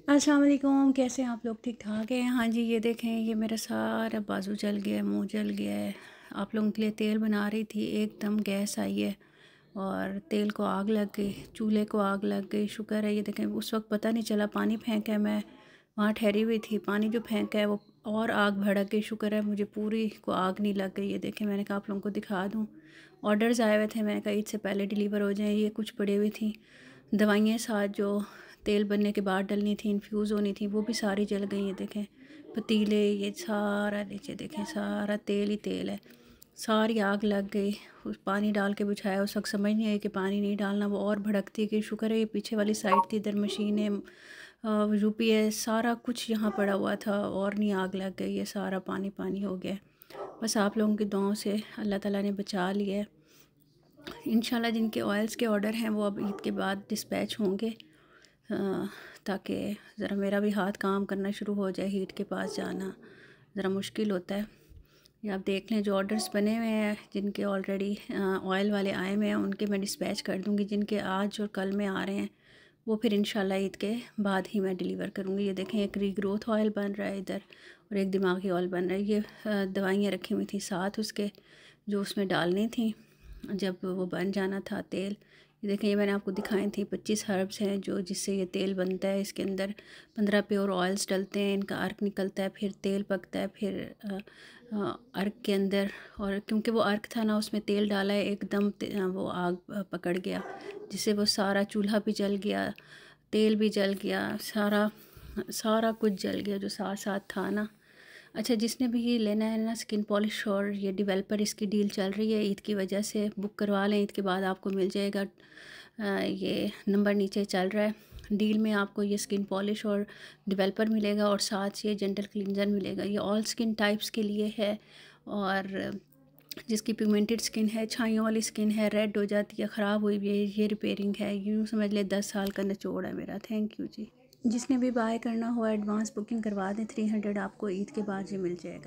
अस्सलाम वालेकुम, कैसे हैं आप लोग? ठीक ठाक हैं? हाँ जी, ये देखें, ये मेरा सारा बाजू जल गया है, मुंह जल गया है। आप लोगों के लिए तेल बना रही थी, एकदम गैस आई है और तेल को आग लग गई, चूल्हे को आग लग गई। शुक्र है, ये देखें, उस वक्त पता नहीं चला, पानी फेंका है, मैं वहाँ ठहरी हुई थी, पानी जो फेंका है वो और आग भड़क गई। शुक्र है मुझे पूरी को आग नहीं लग गई। ये देखें, मैंने कहा आप लोगों को दिखा दूँ। ऑर्डर्स आए हुए थे, मैंने कहा ईद से पहले डिलीवर हो जाएँ। ये कुछ पड़ी हुई थी दवाइयाँ साथ, जो तेल बनने के बाद डलनी थी, इन्फ्यूज़ होनी थी, वो भी सारी जल गई। ये देखें पतीले, ये सारा नीचे देखें, सारा तेल ही तेल है, सारी आग लग गई। उस पानी डाल के बुझाया, उस वक्त समझ नहीं आई कि पानी नहीं डालना, वो और भड़कती गई। शुक्र है ये पीछे वाली साइड थी, इधर मशीनें, यूपीएस, सारा कुछ यहाँ पड़ा हुआ था और नहीं आग लग गई। ये सारा पानी पानी हो गया। बस आप लोगों की दुआओं से अल्लाह ताला ने बचा लिया है। इंशाल्लाह जिनके ऑयल्स के ऑर्डर हैं वो अब ईद के बाद डिस्पैच होंगे, ताकि ज़रा मेरा भी हाथ काम करना शुरू हो जाए। हीट के पास जाना ज़रा मुश्किल होता है। ये आप देख लें, जो ऑर्डर्स बने हुए हैं, जिनके ऑलरेडी ऑयल वाले आए हुए हैं, उनके मैं डिस्पैच कर दूँगी। जिनके आज और कल में आ रहे हैं वो फिर इंशाल्लाह ईद के बाद ही मैं डिलीवर करूँगी। ये देखें, एक रीग्रोथ ऑयल बन रहा है इधर और एक दिमागी ऑयल बन रहा है। ये दवाइयाँ रखी हुई थी साथ उसके, जो उसमें डालनी थी जब वो बन जाना था तेल। ये देखें, ये मैंने आपको दिखाई थी, 25 हर्ब्स हैं जो जिससे ये तेल बनता है। इसके अंदर 15 प्योर ऑयल्स डलते हैं, इनका अर्क निकलता है, फिर तेल पकता है, फिर अर्क के अंदर, और क्योंकि वो अर्क था ना, उसमें तेल डाला है, एकदम वो आग पकड़ गया, जिससे वो सारा चूल्हा भी जल गया, तेल भी जल गया, सारा सारा कुछ जल गया जो साथ साथ था ना। अच्छा, जिसने भी ये लेना है ना, स्किन पॉलिश और ये डेवलपर, इसकी डील चल रही है ईद की वजह से, बुक करवा लें, ईद के बाद आपको मिल जाएगा। ये नंबर नीचे चल रहा है। डील में आपको ये स्किन पॉलिश और डेवलपर मिलेगा और साथ ये जेंटल क्लींजर मिलेगा। ये ऑल स्किन टाइप्स के लिए है, और जिसकी पिगमेंटेड स्किन है, छाइयों वाली स्किन है, रेड हो जाती है, ख़राब हुई हुई है, ये रिपेयरिंग है। यूँ समझ ले 10 साल का निचोड़ है मेरा। थैंक यू जी। जिसने भी बाय करना हो एडवांस बुकिंग करवा दें, 300 आपको ईद के बाद ये मिल जाएगा।